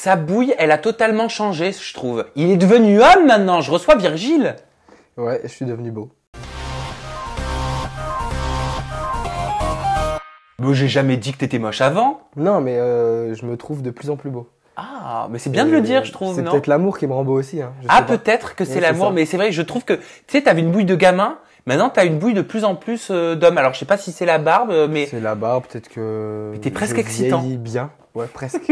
Sa bouille, elle a totalement changé, je trouve. Il est devenu homme maintenant. Je reçois Virgile. Ouais, je suis devenu beau. Bon, j'ai jamais dit que t'étais moche avant. Non, mais je me trouve de plus en plus beau. Ah, mais c'est bien de le dire, je trouve, C'est non? peut-être l'amour qui me rend beau aussi. Hein, je Ah, sais pas. peut-être que c'est Ouais, l'amour, ça. mais c'est vrai, je trouve que, tu sais, t'avais une bouille de gamin. Maintenant, t'as une bouille de plus en plus d'homme. Alors, je sais pas si c'est la barbe, mais C'est la barbe, peut-être que. Mais t'es presque je excitant. vieillis bien. Ouais, presque.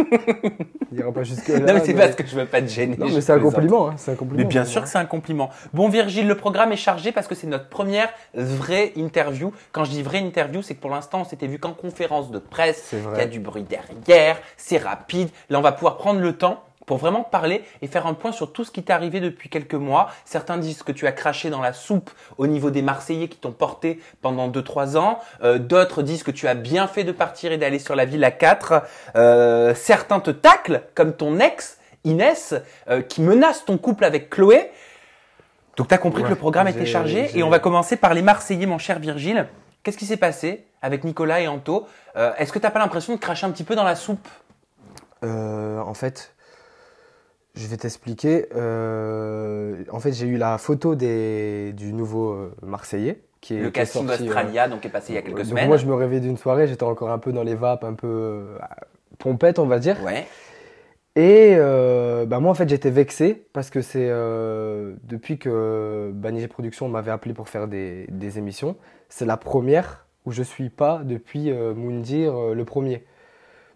Il ira pas jusque là. non, mais c'est parce que je veux pas te gêner. Non, je mais c'est un plaisante. compliment. Hein, c'est un compliment. Mais bien sûr que c'est un compliment. Bon, Virgile, le programme est chargé parce que c'est notre première vraie interview. Quand je dis vraie interview, c'est que pour l'instant, on s'était vu qu'en conférence de presse. C'est vrai. Il y a du bruit derrière, c'est rapide. Là, on va pouvoir prendre le temps pour vraiment parler et faire un point sur tout ce qui t'est arrivé depuis quelques mois. Certains disent que tu as craché dans la soupe au niveau des Marseillais qui t'ont porté pendant 2-3 ans. D'autres disent que tu as bien fait de partir et d'aller sur la ville à 4. Certains te taclent, comme ton ex, Inès, qui menace ton couple avec Chloé. Donc, tu as compris que le programme était chargé. Et on va commencer par les Marseillais, mon cher Virgile. Qu'est-ce qui s'est passé avec Nicolas et Anto? Est-ce que tu n'as pas l'impression de cracher un petit peu dans la soupe? En fait, je vais t'expliquer. En fait, j'ai eu la photo du nouveau Marseillais. Le casting Australia, donc, est passé il y a quelques donc semaines. Moi, je me réveillais d'une soirée, j'étais encore un peu dans les vapes, un peu pompette, on va dire. Ouais. Et moi, en fait, j'étais vexé parce que c'est depuis que Banijé Productions m'avait appelé pour faire des émissions, c'est la première où je suis pas depuis Moundir le premier.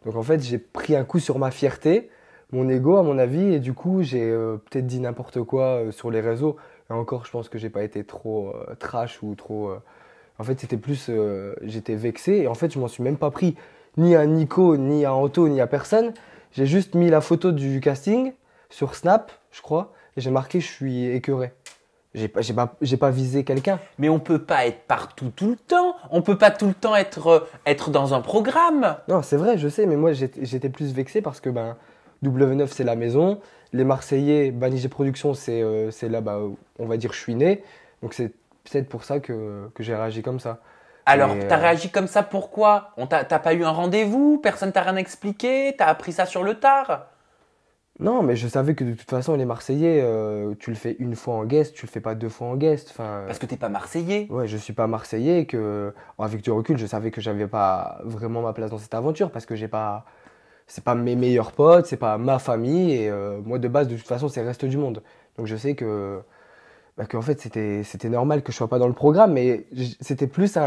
Donc en fait, j'ai pris un coup sur ma fierté, mon ego à mon avis, et du coup, j'ai peut-être dit n'importe quoi sur les réseaux. Et encore, je pense que j'ai pas été trop trash ou trop. En fait, c'était plus, j'étais vexé et en fait, je m'en suis même pas pris ni à Nico, ni à Anto, ni à personne. J'ai juste mis la photo du casting sur Snap, je crois, et j'ai marqué je suis écœuré. J'ai pas visé quelqu'un. Mais on peut pas être partout tout le temps. On peut pas tout le temps être dans un programme. Non, c'est vrai, je sais, mais moi j'étais plus vexé parce que W9 c'est la maison, les Marseillais, Banijé Productions c'est là où on va dire je suis né, donc c'est peut-être pour ça que j'ai réagi comme ça. Alors, Mais, t'as réagi comme ça, pourquoi? T'as pas eu un rendez-vous? Personne t'a rien expliqué? T'as appris ça sur le tard? Non, mais je savais que de toute façon les Marseillais, tu le fais une fois en guest, tu le fais pas deux fois en guest. Enfin, Parce que t'es pas Marseillais. ouais, je suis pas Marseillais et que avec du recul, je savais que j'avais pas vraiment ma place dans cette aventure parce que c'est pas mes meilleurs potes, c'est pas ma famille et moi de base de toute façon c'est le reste du monde. Donc je sais que qu'en fait c'était normal que je sois pas dans le programme, mais c'était plus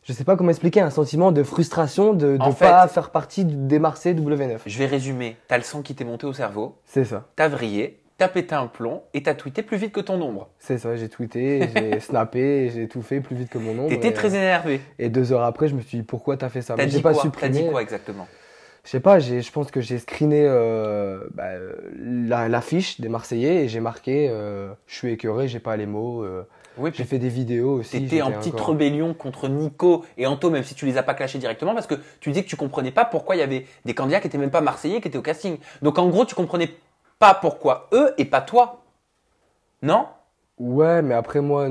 je sais pas comment expliquer, un sentiment de frustration de En ne fait, pas faire partie des Marseillais W9. Je vais résumer. T'as le sang qui t'est monté au cerveau, C'est ça. t'as vrillé, t'as pété un plomb et t'as tweeté plus vite que ton ombre. C'est ça, j'ai tweeté, j'ai snappé, j'ai tout fait plus vite que mon ombre. T'étais très énervé. Et 2 heures après, je me suis dit pourquoi t'as fait ça? T'as Mais dit j'ai pas quoi? supprimé. T'as dit quoi exactement? Je sais pas, je pense que j'ai screené l'affiche des Marseillais et j'ai marqué je suis écœuré, j'ai pas les mots. Oui, J'ai fait des vidéos aussi. T'étais en petite rébellion contre Nico et Anto, même si tu les as pas clashés directement, parce que tu disais que tu comprenais pas pourquoi il y avait des candidats qui étaient même pas Marseillais, qui étaient au casting. Donc en gros, tu comprenais pas pourquoi eux et pas toi. Non? Ouais, mais après moi,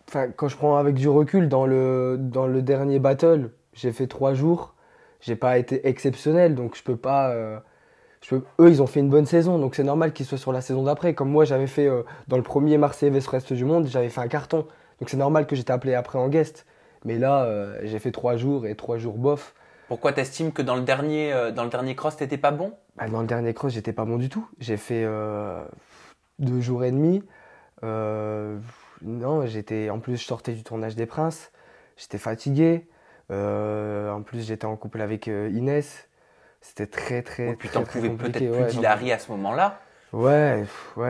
enfin, quand je prends avec du recul, dans le dernier battle, j'ai fait 3 jours. J'ai pas été exceptionnel, donc je peux pas. Eux, ils ont fait une bonne saison, donc c'est normal qu'ils soient sur la saison d'après. Comme moi, j'avais fait dans le premier Marseille vs Reste du Monde, j'avais fait un carton. Donc c'est normal que j'étais appelé après en guest. Mais là, j'ai fait 3 jours et 3 jours bof. Pourquoi t'estimes que dans le dernier cross, t'étais pas bon? Dans le dernier cross, j'étais pas bon du tout. J'ai fait 2 jours et demi. Non, en plus, je sortais du tournage des Princes. J'étais fatigué. En plus, j'étais en couple avec Inès. C'était très Oh, putain, on pouvait compliqué. peut-être plus d'Hilary à ce moment-là. Ouais,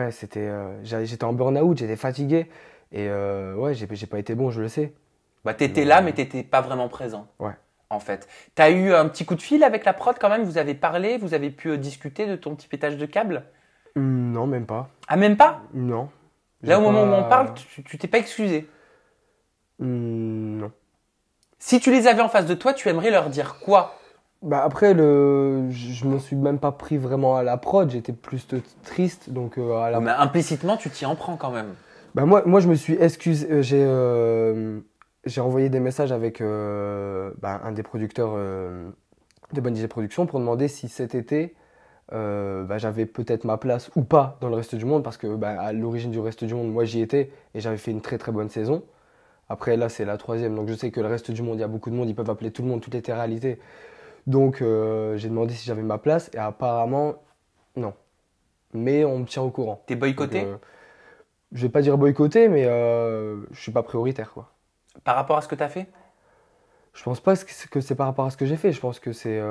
c'était. J'étais en burn-out, j'étais fatigué. Et ouais, j'ai pas été bon, je le sais. Bah, t'étais là, mais t'étais pas vraiment présent. Ouais. En fait. T'as eu un petit coup de fil avec la prod quand même? Vous avez parlé? Vous avez pu discuter de ton petit pétage de câble? Non, même pas. Ah, même pas? Non. Là, au moment où on parle, tu t'es pas excusé. Non. Si tu les avais en face de toi, tu aimerais leur dire quoi? Après, je me suis même pas pris vraiment à la prod, j'étais plus triste. Donc, Mais implicitement, tu t'y en prends quand même. moi, je me suis excusé. J'ai envoyé des messages avec un des producteurs de Banijé Productions pour demander si cet été, bah, j'avais peut-être ma place ou pas dans le reste du monde parce que bah, à l'origine du reste du monde, moi j'y étais et j'avais fait une très très bonne saison. Après là c'est la troisième, donc je sais que le reste du monde, il y a beaucoup de monde, ils peuvent appeler tout le monde, toutes les réalités. Donc j'ai demandé si j'avais ma place et apparemment non. Mais on me tient au courant. T'es Donc boycotté je vais pas dire boycotter, mais je suis pas prioritaire quoi. par rapport à ce que t'as fait? Je pense pas que c'est par rapport à ce que j'ai fait. Je pense que c'est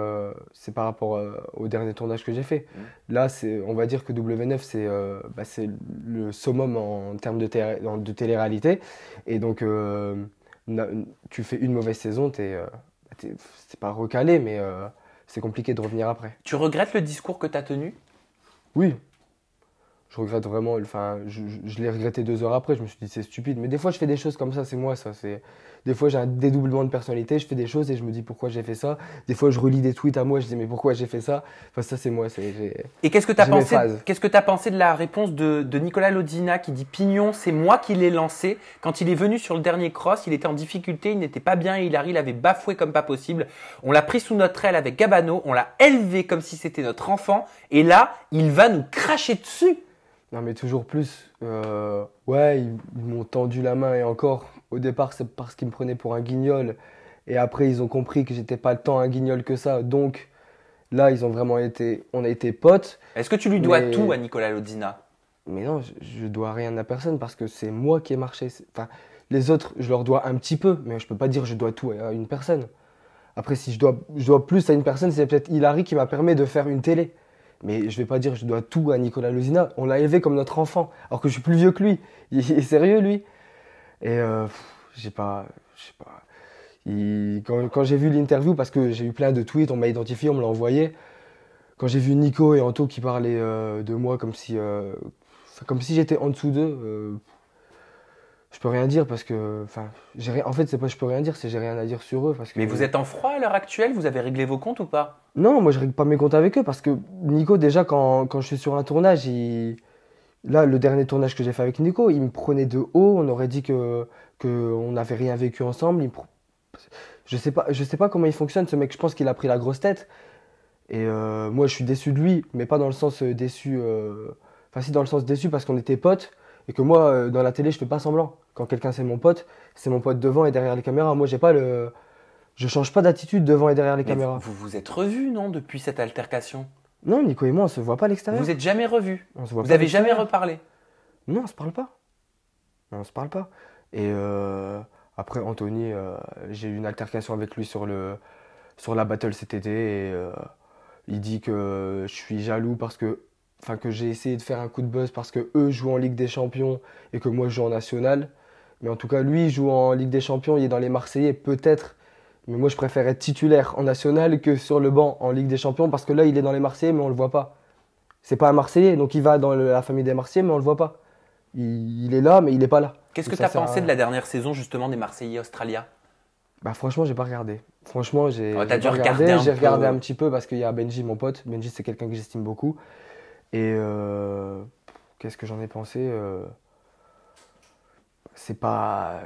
par rapport au dernier tournage que j'ai fait. Là, on va dire que W9, bah, c'est le summum en termes de télé-réalité. Et donc, na- tu fais une mauvaise saison, c'est pas recalé, mais c'est compliqué de revenir après. Tu regrettes le discours que t'as tenu? Oui, je regrette vraiment. Enfin, je l'ai regretté 2 heures après. Je me suis dit, c'est stupide. Mais des fois, je fais des choses comme ça. C'est moi, ça. Des fois, j'ai un dédoublement de personnalité. Je fais des choses et je me dis pourquoi j'ai fait ça. Des fois, je relis des tweets à moi. Je dis, mais pourquoi j'ai fait ça? Enfin, ça, c'est moi. Et qu'est-ce que tu as j'ai mes pensé, phases. qu'est-ce que tu pensé de la réponse de Nicolas Lodina qui dit Pignon, c'est moi qui l'ai lancé. Quand il est venu sur le dernier cross, il était en difficulté, il n'était pas bien, il avait bafoué comme pas possible. On l'a pris sous notre aile avec Gabano, on l'a élevé comme si c'était notre enfant. Et là, il va nous cracher dessus. Non, mais toujours plus. Ouais, ils m'ont tendu la main et encore. Au départ, c'est parce qu'ils me prenaient pour un guignol. Et après, ils ont compris que j'étais pas tant un guignol que ça. Donc, là, on a été potes. Est-ce que tu lui dois Mais- tout à Nicolas Lodina? Mais non, je dois rien à personne parce que c'est moi qui ai marché. Enfin, les autres, je leur dois un petit peu, mais je peux pas dire je dois tout à une personne. Après, si je dois plus à une personne, c'est peut-être Hilary qui m'a permis de faire une télé. Mais je vais pas dire je dois tout à Nicolas Lozina. On l'a élevé comme notre enfant, alors que je suis plus vieux que lui. Il est sérieux, lui. Et je sais pas. Quand j'ai vu l'interview, parce que j'ai eu plein de tweets, on m'a identifié, on me l'a envoyé. Quand j'ai vu Nico et Anto qui parlaient de moi comme si j'étais en dessous d'eux, je peux rien dire parce que, enfin, en fait, c'est pas je peux rien dire, c'est j'ai rien à dire sur eux parce que. Mais vous êtes en froid à l'heure actuelle? Vous avez réglé vos comptes ou pas? Non, moi je règle pas mes comptes avec eux parce que Nico, déjà, quand je suis sur un tournage, là, le dernier tournage que j'ai fait avec Nico, il me prenait de haut, on aurait dit que on n'avait rien vécu ensemble. Je sais pas comment il fonctionne, ce mec, je pense qu'il a pris la grosse tête. Et moi, je suis déçu de lui, mais pas dans le sens déçu. Enfin, si, dans le sens déçu parce qu'on était potes et que moi, dans la télé, je fais pas semblant. Quand quelqu'un c'est mon pote devant et derrière les caméras. Moi, j'ai pas le. Je change pas d'attitude devant et derrière les Mais caméras. vous vous êtes revus, non, depuis cette altercation? Non, Nico et moi, on se voit pas à l'extérieur. Vous êtes jamais revus? On se voit Vous pas à avez jamais l'extérieur. reparlé? Non, on se parle pas. Non, on se parle pas. Et après, Anthony, j'ai eu une altercation avec lui sur la battle cet été et il dit que je suis jaloux enfin que j'ai essayé de faire un coup de buzz parce que eux jouent en Ligue des Champions et que moi je joue en National. Mais en tout cas, lui, il joue en Ligue des Champions, il est dans les Marseillais, peut-être. Mais moi, je préfère être titulaire en National que sur le banc en Ligue des Champions parce que là, il est dans les Marseillais, mais on le voit pas. C'est pas un Marseillais, donc il va dans la famille des Marseillais, mais on le voit pas. Il est là, mais il est pas là. Qu'est-ce que Donc tu ça as sert à pensé de rien. la dernière saison, justement, des Marseillais Australia? Bah franchement, j'ai pas regardé. Franchement, T'as j'ai dû pas regarder regardé. un J'ai regardé peu. un petit peu parce qu'il y a Benji, mon pote. Benji, c'est quelqu'un que j'estime beaucoup. Et qu'est-ce que j'en ai pensé C'est pas,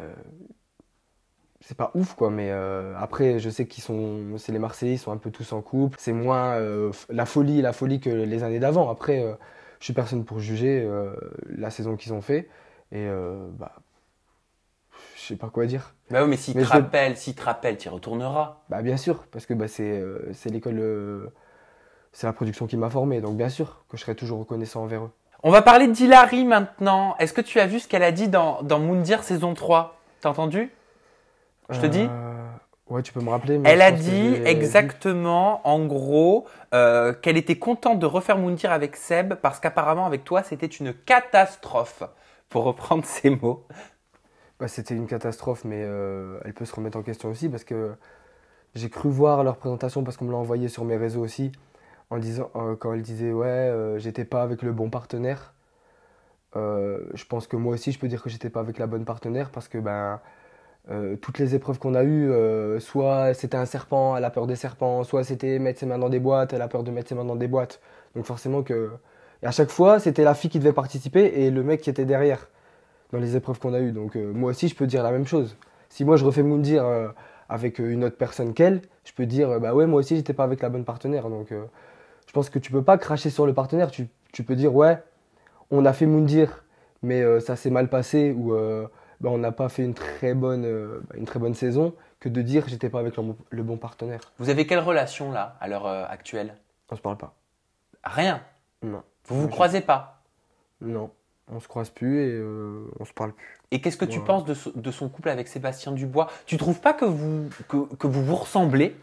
c'est pas ouf quoi. Mais après, je sais c'est les Marseillais, ils sont un peu tous en couple. C'est moins la folie que les années d'avant. Après, je suis personne pour juger la saison qu'ils ont fait. Et bah, je sais pas quoi dire. Bah oui, mais s'il Mais te rappelle, s'il te rappelle, tu y retourneras. Bah bien sûr, parce que bah, c'est l'école, c'est la production qui m'a formé, donc bien sûr que je serai toujours reconnaissant envers eux. On va parler d'Hilary maintenant. Est-ce que tu as vu ce qu'elle a dit dans Moundir saison 3? T'as entendu? Je te dis? Ouais, tu peux me rappeler. Mais Elle je a pense que dit j'ai exactement, en gros, qu'elle était contente de refaire Moundir avec Seb parce qu'apparemment avec toi c'était une catastrophe, pour reprendre ses mots. Bah, c'était une catastrophe, mais elle peut se remettre en question aussi parce que j'ai cru voir leur présentation parce qu'on me l'a envoyé sur mes réseaux aussi, en disant quand elle disait ouais, j'étais pas avec le bon partenaire. Je pense que moi aussi je peux dire que j'étais pas avec la bonne partenaire parce que ben toutes les épreuves qu'on a eues, soit c'était un serpent, elle a peur des serpents, soit c'était mettre ses mains dans des boîtes, elle a peur de mettre ses mains dans des boîtes. Donc forcément que. Et à chaque fois, c'était la fille qui devait participer et le mec qui était derrière dans les épreuves qu'on a eues. Donc moi aussi, je peux dire la même chose. Si moi je refais Moundir avec une autre personne qu'elle, je peux dire bah ouais, moi aussi j'étais pas avec la bonne partenaire. Donc je pense que tu peux pas cracher sur le partenaire. Tu peux dire, ouais, on a fait Moundir, mais ça s'est mal passé, ou bah, on n'a pas fait une très bonne saison, que de dire j'étais pas avec le bon partenaire. Vous avez quelle relation là, à l'heure actuelle? On se parle pas. Rien. Non. Vous vous croisez pas. Non. On se croise plus et on se parle plus. Et qu'est-ce que tu Ouais. penses de son couple avec Sébastien Dubois? Tu trouves pas que vous ressemblez?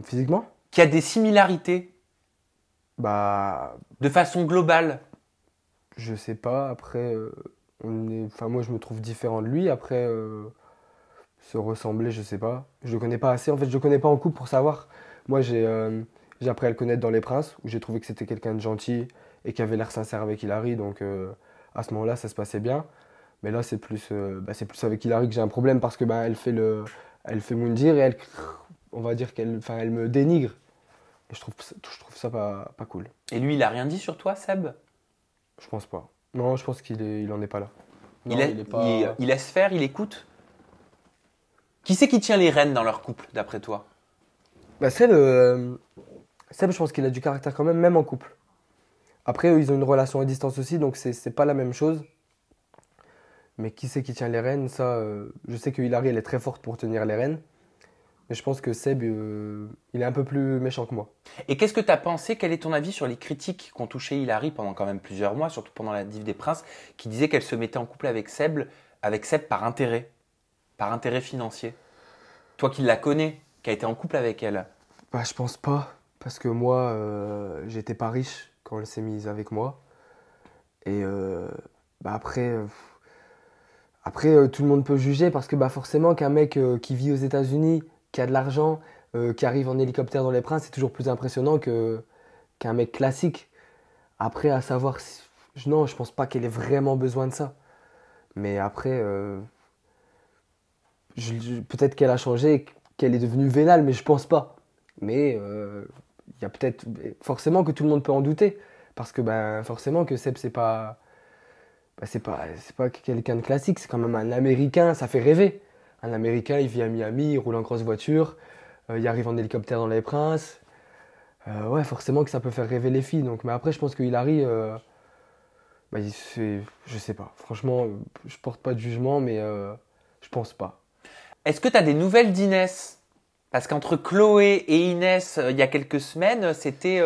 Physiquement? Qu'il y a des similarités Bah, de façon globale? je sais pas. Après, enfin, moi, je me trouve différent de lui. Après, se ressembler, je sais pas. Je le connais pas assez. En fait, je le connais pas en couple pour savoir. Moi, j'ai appris à le connaître dans Les Princes, où j'ai trouvé que c'était quelqu'un de gentil et qui avait l'air sincère avec Hilary. Donc, à ce moment-là, ça se passait bien. Mais là, c'est plus avec Hilary que j'ai un problème parce que bah, elle fait Moundir et on va dire elle me dénigre. Et je trouve ça pas cool. Et lui, il a rien dit sur toi, Seb? Je pense pas. Non, je pense il en est pas là. Non, Il, il est pas. il laisse faire, il écoute? Qui c'est qui tient les rênes dans leur couple, d'après toi? Bah, Seb, je pense qu'il a du caractère quand même, même en couple. Après, eux, ils ont une relation à distance aussi, donc c'est pas la même chose. Mais qui c'est qui tient les rênes? Ça, je sais que Hilary, elle est très forte pour tenir les rênes. Mais je pense que Seb, il est un peu plus méchant que moi. Et qu'est-ce que tu as pensé? Quel est ton avis sur les critiques qu'ont touché Hilary pendant quand même plusieurs mois, surtout pendant la Div des Princes, qui disait qu'elle se mettait en couple avec Seb par intérêt financier? Toi qui la connais, qui a été en couple avec elle. Bah, je pense pas, parce que moi, j'étais pas riche quand elle s'est mise avec moi. Et bah après, tout le monde peut juger, parce que bah, forcément qu'un mec qui vit aux États-Unis, qui a de l'argent, qui arrive en hélicoptère dans les Princes, c'est toujours plus impressionnant qu'un mec classique. Après, à savoir, non, je pense pas qu'elle ait vraiment besoin de ça. Mais après, peut-être qu'elle a changé, qu'elle est devenue vénale, mais je pense pas. Mais il y a peut-être forcément que tout le monde peut en douter, parce que ben forcément que Seb c'est pas quelqu'un de classique, c'est quand même un Américain, ça fait rêver. Un Américain, il vit à Miami, il roule en grosse voiture, il arrive en hélicoptère dans les Princes. Ouais, forcément que ça peut faire rêver les filles. Donc, mais après, je pense que Hilary, bah, je sais pas. Franchement, je porte pas de jugement, mais je pense pas. Est-ce que tu as des nouvelles d'Inès? Parce qu'entre Chloé et Inès, il y a quelques semaines, c'était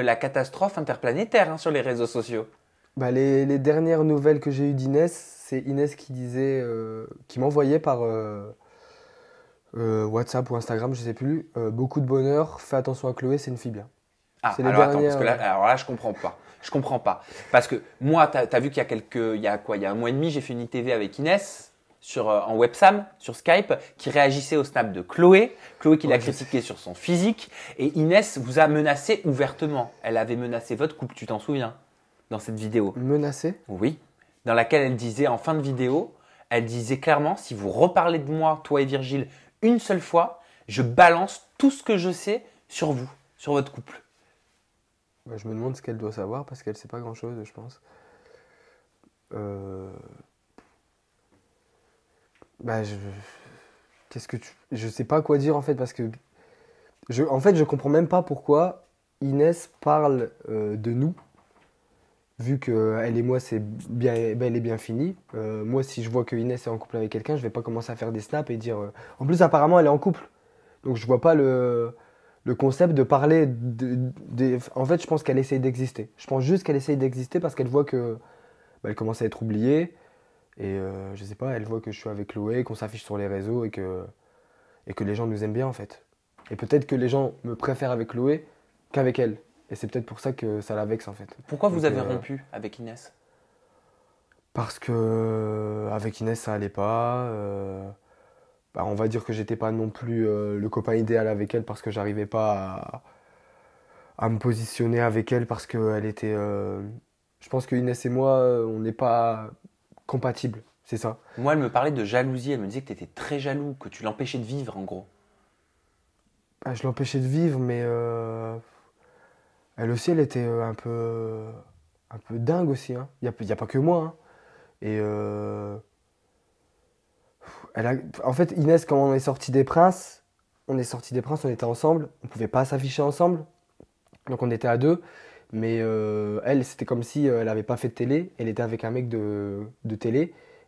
la catastrophe interplanétaire, hein, sur les réseaux sociaux. Bah, les dernières nouvelles que j'ai eues d'Inès, c'est Inès qui m'envoyait par WhatsApp ou Instagram, je sais plus, beaucoup de bonheur, fais attention à Chloé, c'est une fille bien. Ah, C'est les alors attends, parce que là, dernières. alors là, je comprends pas. Je comprends pas. Parce que moi, t'as vu il y a quoi? Il y a un mois et demi, j'ai fait une ITV avec Inès en websam, sur Skype, qui réagissait au snap de Chloé. Chloé qui l'a Ouais, je critiqué sur son physique. Et Inès vous a menacé ouvertement. Elle avait menacé votre couple, tu t'en souviens, dans cette vidéo? Menacée? Oui. Dans laquelle elle disait, en fin de vidéo, elle disait clairement, si vous reparlez de moi, toi et Virgile, une seule fois, je balance tout ce que je sais sur vous, sur votre couple. Bah, je me demande ce qu'elle doit savoir parce qu'elle sait pas grand-chose, je pense. Euh, Bah, je sais pas quoi dire en fait parce que en fait, je comprends même pas pourquoi Inès parle de nous, vu que elle et moi c'est bien, bel et bien fini. Moi, si je vois que Inès est en couple avec quelqu'un, je vais pas commencer à faire des snaps et dire. En plus, apparemment, elle est en couple, donc je vois pas le concept de parler En fait, je pense qu'elle essaye d'exister. Je pense juste qu'elle essaye d'exister parce qu'elle voit que bah, elle commence à être oubliée. Et je sais pas, elle voit que je suis avec Chloé, qu'on s'affiche sur les réseaux et que les gens nous aiment bien en fait. Et peut-être que les gens me préfèrent avec Chloé qu'avec elle. Et c'est peut-être pour ça que ça la vexe en fait. Pourquoi vous Donc, avez rompu avec Inès? parce que avec Inès ça allait pas. Bah, on va dire que j'étais pas non plus le copain idéal avec elle parce que j'arrivais pas à me positionner avec elle parce que elle était. Je pense que Inès et moi, on n'est pas compatibles, c'est ça. Moi, elle me parlait de jalousie. Elle me disait que tu étais très jaloux, que tu l'empêchais de vivre, en gros. Bah, je l'empêchais de vivre, mais elle aussi, elle était un peu dingue aussi. Hein. Y a pas que moi. Hein. Et en fait, Inès, quand on est sorti des Princes, on est sortis des Princes, on était ensemble. On pouvait pas s'afficher ensemble. Donc on était à deux. Mais elle, c'était comme si elle n'avait pas fait de télé. Elle était avec un mec de télé.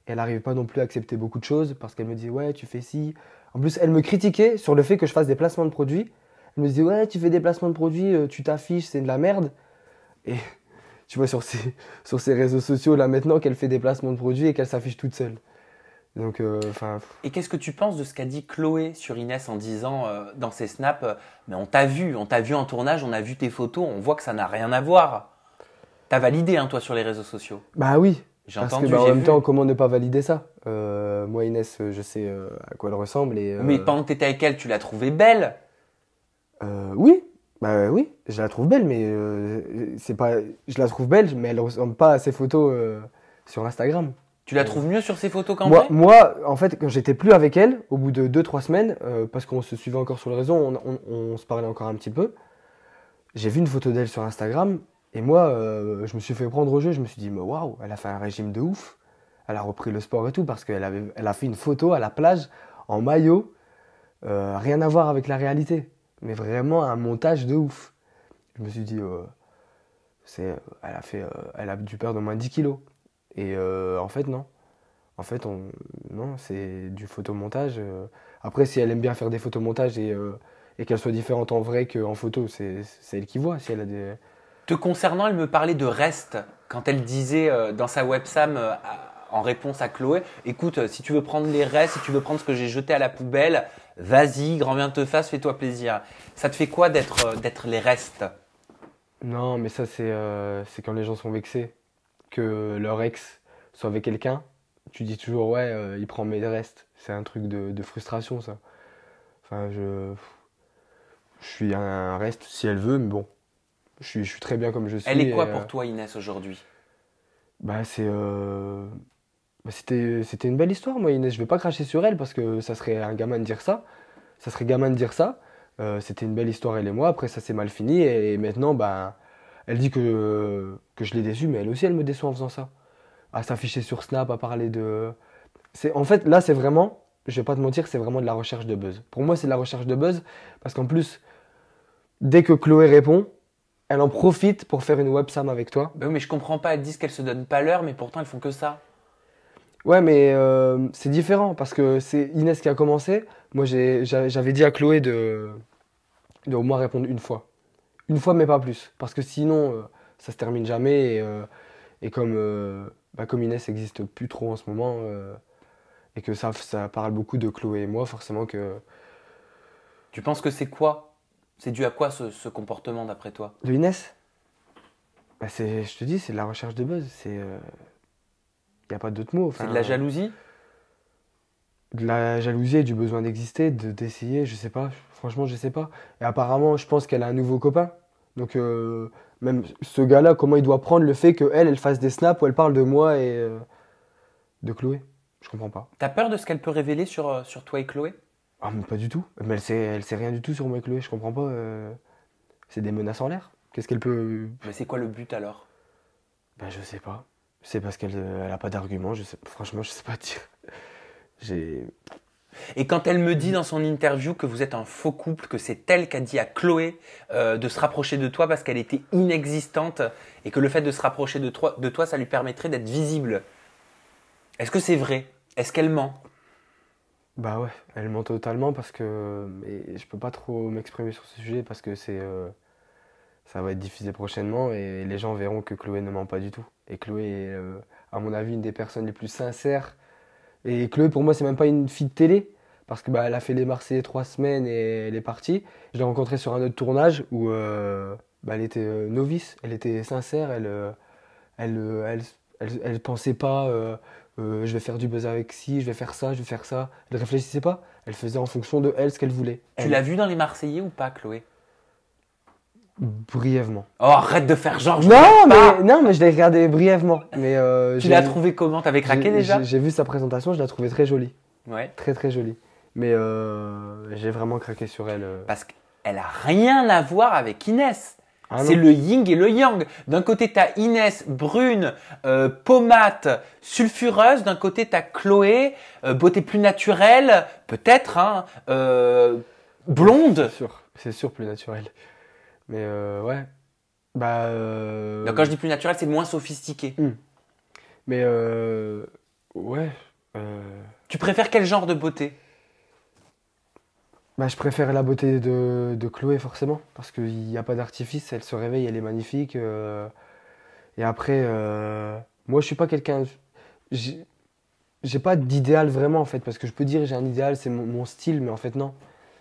Et elle n'arrivait pas non plus à accepter beaucoup de choses parce qu'elle me disait ouais, tu fais ci. En plus, elle me critiquait sur le fait que je fasse des placements de produits. Elle me disait ouais, tu fais des placements de produits, tu t'affiches, c'est de la merde. Et tu vois sur ses réseaux sociaux là maintenant qu'elle fait des placements de produits et qu'elle s'affiche toute seule. Donc, enfin. Et qu'est-ce que tu penses de ce qu'a dit Chloé sur Inès en disant dans ses snaps mais on t'a vu en tournage, on a vu tes photos, on voit que ça n'a rien à voir. T'as validé, hein, toi, sur les réseaux sociaux. Bah oui. J'ai Parce entendu, que en j'ai même vu. temps, comment ne pas valider ça? Moi, Inès, je sais à quoi elle ressemble et. Mais pendant que t'étais avec elle, tu l'as trouvée belle. Oui, bah oui, je la trouve belle, mais c'est pas. Je la trouve belle, mais elle ressemble pas à ses photos sur Instagram. Tu la trouves mieux sur ses photos qu'en Moi, vrai? moi, en fait, quand j'étais plus avec elle, au bout de 2-3 semaines, parce qu'on se suivait encore sur le réseau, on se parlait encore un petit peu, j'ai vu une photo d'elle sur Instagram, et moi, je me suis fait prendre au jeu, je me suis dit, mais waouh, elle a fait un régime de ouf, elle a repris le sport et tout, parce elle a fait une photo à la plage, en maillot, rien à voir avec la réalité, mais vraiment un montage de ouf. Je me suis dit, elle a dû perdre au moins 10 kilos. Et en fait, non. En fait, non, c'est du photomontage. Après, si elle aime bien faire des photomontages et qu'elle soit différente en vrai qu'en photo, c'est elle qui voit. Si elle a des... Te concernant, elle me parlait de reste quand elle disait dans sa websam en réponse à Chloé, écoute, si tu veux prendre les restes, si tu veux prendre ce que j'ai jeté à la poubelle, vas-y, grand bien te fasse, fais-toi plaisir. Ça te fait quoi d'être les restes? Non, mais ça, c'est quand les gens sont vexés. Que leur ex soit avec quelqu'un, tu dis toujours, ouais, il prend mes restes. C'est un truc de frustration, ça. Enfin, je suis un reste si elle veut, mais bon, je suis très bien comme je suis. Elle est quoi et, pour toi, Inès, aujourd'hui? Bah, c'était une belle histoire, moi, Inès. Je vais pas cracher sur elle parce que ça serait un gamin de dire ça. Ça serait gamin de dire ça. C'était une belle histoire, elle et moi. Après, ça s'est mal fini et maintenant, bah, elle dit que je l'ai déçue, mais elle aussi, elle me déçoit en faisant ça. À s'afficher sur Snap, à parler de. En fait, là, c'est vraiment, je vais pas te mentir, c'est vraiment de la recherche de buzz. Pour moi, c'est de la recherche de buzz parce qu'en plus, dès que Chloé répond, elle en profite pour faire une websam avec toi. Ben oui, mais je comprends pas, elles disent qu'elles se donnent pas l'heure, mais pourtant elles font que ça. Ouais, mais c'est différent parce que c'est Inès qui a commencé. Moi, j'avais dit à Chloé de au moins répondre une fois. Une fois, mais pas plus. Parce que sinon, ça se termine jamais. Et comme Inès n'existe plus trop en ce moment, et que ça parle beaucoup de Chloé et moi, forcément que. Tu penses que c'est quoi? C'est dû à quoi ce comportement d'après toi? De Inès, bah je te dis, c'est de la recherche de buzz. Y a pas d'autre mot. C'est de la jalousie? De la jalousie et du besoin d'exister, d'essayer, je sais pas. Franchement, je sais pas. Et apparemment, je pense qu'elle a un nouveau copain. Donc, même ce gars-là, comment il doit prendre le fait qu'elle fasse des snaps où elle parle de moi et de Chloé? Je comprends pas. T'as peur de ce qu'elle peut révéler sur toi et Chloé? Ah, mais pas du tout. Mais elle sait rien du tout sur moi et Chloé, je comprends pas. C'est des menaces en l'air. Qu'est-ce qu'elle peut. Mais c'est quoi le but alors? Ben, je sais pas. C'est parce qu'elle a pas d'argument. Franchement, je sais pas dire. J'ai. Et quand elle me dit dans son interview que vous êtes un faux couple, que c'est elle qui a dit à Chloé de se rapprocher de toi parce qu'elle était inexistante et que le fait de se rapprocher de toi, ça lui permettrait d'être visible. Est-ce que c'est vrai? Est-ce qu'elle ment? Bah ouais, elle ment totalement parce que. Mais je peux pas trop m'exprimer sur ce sujet parce que ça va être diffusé prochainement et les gens verront que Chloé ne ment pas du tout. Et Chloé est, à mon avis, une des personnes les plus sincères. Et Chloé, pour moi, c'est même pas une fille de télé parce que bah, elle a fait les Marseillais 3 semaines et elle est partie. Je l'ai rencontrée sur un autre tournage où bah, elle était novice, elle était sincère, elle pensait pas je vais faire du buzz avec ci, je vais faire ça, je vais faire ça. Elle réfléchissait pas, elle faisait en fonction de elle ce qu'elle voulait. Tu l'as vue dans les Marseillais ou pas, Chloé? Brièvement. Oh, arrête de faire genre. Non, mais je l'ai regardé brièvement. Mais Tu l'as trouvée comment? T'avais craqué déjà? J'ai vu sa présentation, je la trouvais très jolie. Ouais. Très très jolie. Mais j'ai vraiment craqué sur elle. Parce qu'elle a rien à voir avec Inès. Ah c'est non. le yin et le yang. D'un côté, t'as Inès, brune, pommade, sulfureuse. D'un côté, t'as Chloé, beauté plus naturelle, peut-être, hein, Blonde? C'est sûr, plus naturel. Mais ouais. Bah. Donc, quand je dis plus naturel, c'est moins sophistiqué. Mais ouais. Tu préfères quel genre de beauté? Bah, je préfère la beauté de Chloé, forcément. Parce qu'il n'y a pas d'artifice. Elle se réveille, elle est magnifique. Et après, moi, je suis pas quelqu'un. J'ai j'ai pas d'idéal vraiment, en fait. Parce que je peux dire j'ai un idéal, c'est mon style, mais en fait, non.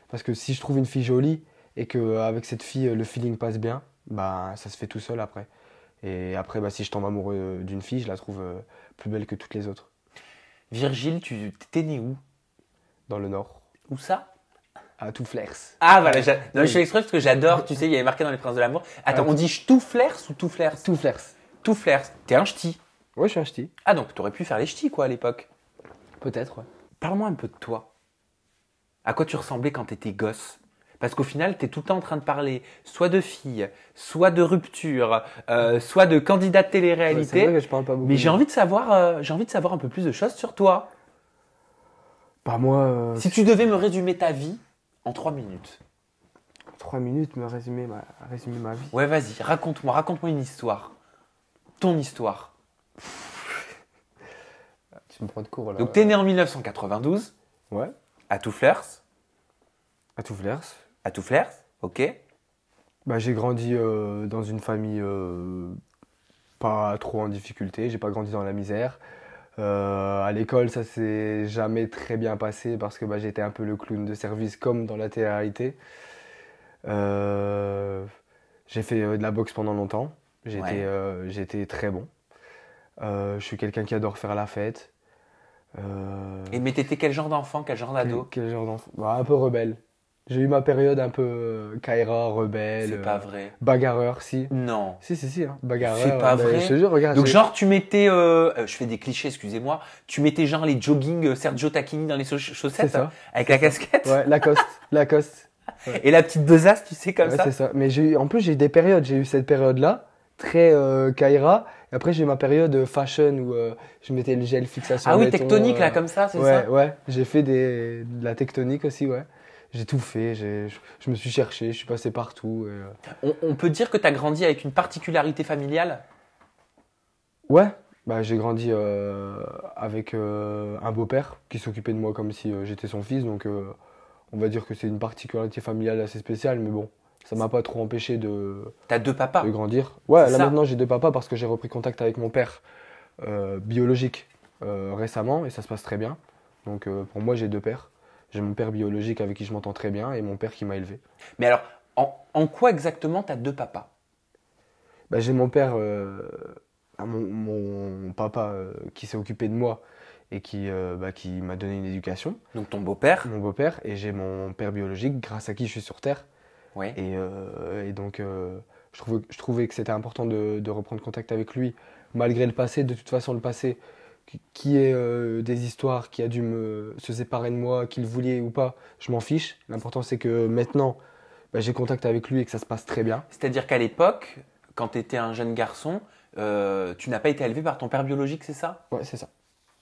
Parce que si je trouve une fille jolie et qu'avec cette fille, le feeling passe bien, bah, ça se fait tout seul après. Et après, bah, si je tombe amoureux d'une fille, je la trouve plus belle que toutes les autres. Virgile, t'es né où? Dans le Nord, Où ça? à Touflers. Ah, voilà. Non, je fais exprès parce que j'adore, tu sais, il y avait marqué dans Les Princes de l'amour. Attends, Ouais. on dit tout flers ou tout flers? Touflers. Tout flers. T'es un ch'ti. Ouais, je suis un ch'ti. Ah, donc t'aurais pu faire les ch'tis, quoi, à l'époque. Peut-être, ouais. Parle-moi un peu de toi. À quoi tu ressemblais quand t'étais gosse? Parce qu'au final, t'es tout le temps en train de parler soit de filles, soit de rupture, soit de candidats de Ouais, télé-réalité. c'est vrai que je parle pas beaucoup. Mais j'ai envie de savoir un peu plus de choses sur toi. Bah, moi, Si tu devais me résumer ta vie en 3 minutes. 3 minutes me résumer ma vie. Ouais, vas-y, raconte-moi une histoire. Ton histoire. Tu me prends de court là. Donc, t'es né en 1992, Ouais, à Touflers. à Touflers. À Touflers, ok. Bah, j'ai grandi dans une famille pas trop en difficulté. J'ai pas grandi dans la misère. À l'école, ça s'est jamais très bien passé parce que bah, j'étais un peu le clown de service comme dans la télé-réalité. Euh, j'ai fait de la boxe pendant longtemps. Ouais. J'étais très bon. Je suis quelqu'un qui adore faire la fête. Mais t'étais quel genre d'enfant, quel genre d'ado? Quel genre d'enfant? Bah, un peu rebelle. J'ai eu ma période un peu Kaira, rebelle, C'est pas vrai. bagarreur, si. Non. Si, hein, bagarreur. C'est pas bah, vrai. Je te jure, regarde. Donc genre tu mettais, je fais des clichés, excusez-moi, tu mettais genre les jogging Sergio Tacchini dans les chaussettes C'est ça. avec la casquette Ouais, Lacoste. et la petite besace, tu sais, comme Ouais, ça. c'est ça. Mais en plus, j'ai eu des périodes. J'ai eu cette période-là, très Kaira. Et après, j'ai eu ma période fashion où je mettais le gel fixation Ah oui, béton, tectonique là, comme ça, c'est ouais, ça? ouais. J'ai fait de la tectonique aussi, ouais. J'ai tout fait. Je me suis cherché. Je suis passé partout. On peut dire que tu as grandi avec une particularité familiale? Ouais. Bah, j'ai grandi avec un beau-père qui s'occupait de moi comme si j'étais son fils. Donc, on va dire que c'est une particularité familiale assez spéciale. Mais bon, ça m'a pas trop empêché T'as deux papas. de grandir. Ouais, C'est là ça. maintenant j'ai deux papas parce que j'ai repris contact avec mon père biologique récemment et ça se passe très bien. Donc pour moi j'ai deux pères. J'ai mon père biologique avec qui je m'entends très bien et mon père qui m'a élevé. Mais alors, en quoi exactement t'as deux papas? Bah, j'ai mon père, mon papa qui s'est occupé de moi et qui m'a donné une éducation. Donc ton beau-père? Mon beau-père et j'ai mon père biologique grâce à qui je suis sur Terre. Ouais. Et donc, je trouvais que c'était important de reprendre contact avec lui, malgré le passé. De toute façon, le passé, qui est des histoires, qui a dû se séparer de moi, qu'il voulait ou pas, je m'en fiche. L'important, c'est que maintenant, bah, j'ai contact avec lui et que ça se passe très bien. C'est-à-dire qu'à l'époque, quand tu étais un jeune garçon, tu n'as pas été élevé par ton père biologique, c'est ça? Ouais, c'est ça.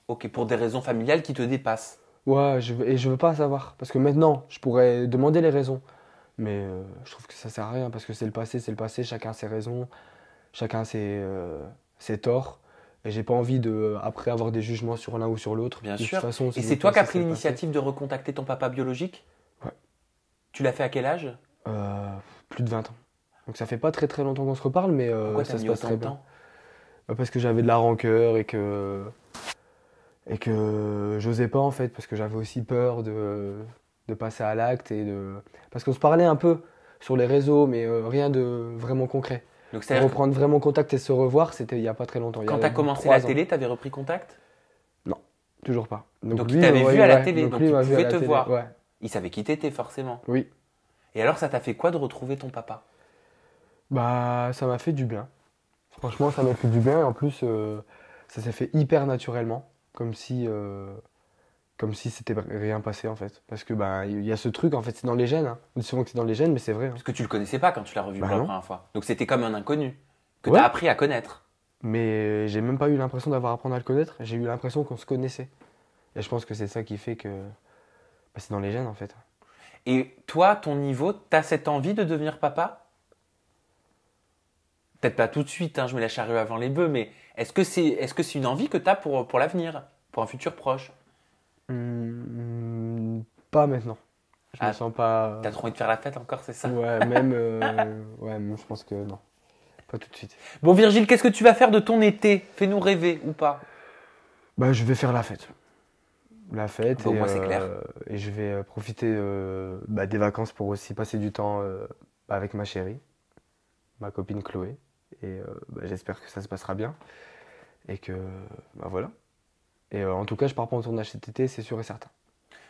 Ok, pour des raisons familiales qui te dépassent. Ouais, et je veux pas savoir. Parce que maintenant, je pourrais demander les raisons. Mais je trouve que ça sert à rien parce que c'est le passé, chacun ses raisons, chacun ses torts. Et j'ai pas envie de, après, avoir des jugements sur l'un ou sur l'autre. Bien De toute sûr. façon, Et le c'est toi qui as passé, pris c'est le passé. l'initiative de recontacter ton papa biologique? Ouais. Tu l'as fait à quel âge? Plus de 20 ans. Donc ça fait pas très très longtemps qu'on se reparle, mais Pourquoi ça t'as se mis passe autant très de bien. temps? Parce que j'avais de la rancœur et que j'osais pas en fait, parce que j'avais aussi peur de passer à l'acte parce qu'on se parlait un peu sur les réseaux, mais rien de vraiment concret. Donc c'est-à-dire que Reprendre vraiment contact et se revoir, c'était il y a pas très longtemps. Il y quand a tu as commencé 3 la ans. télé, tu avais repris contact? Non, toujours pas. Donc lui, il t'avait ouais, vu à la ouais, télé, donc lui il m'a vu à pouvait la te télé, voir. ouais. Il savait qui t'étais forcément. Oui. Et alors ça t'a fait quoi de retrouver ton papa? Bah, ça m'a fait du bien. Franchement, ça m'a fait du bien et en plus, ça s'est fait hyper naturellement, comme si c'était rien passé en fait. Parce que bah, il y a ce truc, en fait, c'est dans les gènes. Hein. On dit souvent que c'est dans les gènes, mais c'est vrai. Hein. Parce que tu le connaissais pas quand tu l'as revu Bah pour la non. première fois. Donc c'était comme un inconnu que Ouais. tu as appris à connaître. Mais j'ai même pas eu l'impression d'avoir à apprendre à le connaître. J'ai eu l'impression qu'on se connaissait. Et je pense que c'est ça qui fait que bah, c'est dans les gènes en fait. Et toi, ton niveau, t'as cette envie de devenir papa? Peut-être pas tout de suite, hein, je mets la charrue avant les bœufs, mais est-ce que c'est une envie que t'as pour l'avenir, pour un futur proche? Pas maintenant. Je me Ah, sens pas. t'as trop envie de faire la fête encore, c'est ça? Ouais, même. Ouais, je pense que non. Pas tout de suite. Bon, Virgile, qu'est-ce que tu vas faire de ton été? Fais-nous rêver ou pas? Bah, je vais faire la fête. La fête Bon, moi, c'est clair. et je vais profiter des vacances pour aussi passer du temps avec ma chérie, ma copine Chloé. Et j'espère que ça se passera bien. Et que, voilà. Et en tout cas, je pars pas en tournage cet été, c'est sûr et certain.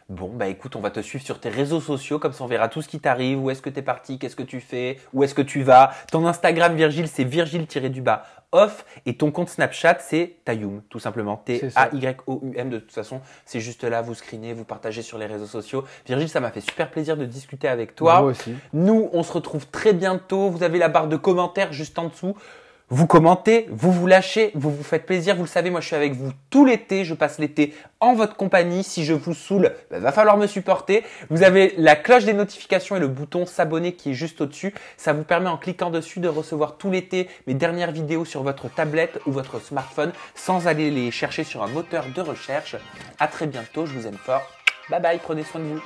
Bon, bah écoute, on va te suivre sur tes réseaux sociaux, comme ça on verra tout ce qui t'arrive, où est-ce que t'es parti, qu'est-ce que tu fais, où est-ce que tu vas. Ton Instagram, Virgile, c'est Virgile-off, et ton compte Snapchat, c'est Tayoum, tout simplement. C'est ça. T-A-Y-O-U-M, de toute façon, c'est juste là, vous screenez, vous partagez sur les réseaux sociaux. Virgile, ça m'a fait super plaisir de discuter avec toi. Moi aussi. Nous, on se retrouve très bientôt. Vous avez la barre de commentaires juste en dessous. Vous commentez, vous lâchez, vous vous faites plaisir. Vous le savez, moi je suis avec vous tout l'été. Je passe l'été en votre compagnie. Si je vous saoule, va falloir me supporter. Vous avez la cloche des notifications et le bouton s'abonner qui est juste au-dessus. Ça vous permet en cliquant dessus de recevoir tout l'été mes dernières vidéos sur votre tablette ou votre smartphone sans aller les chercher sur un moteur de recherche. À très bientôt, je vous aime fort. Bye bye, prenez soin de vous.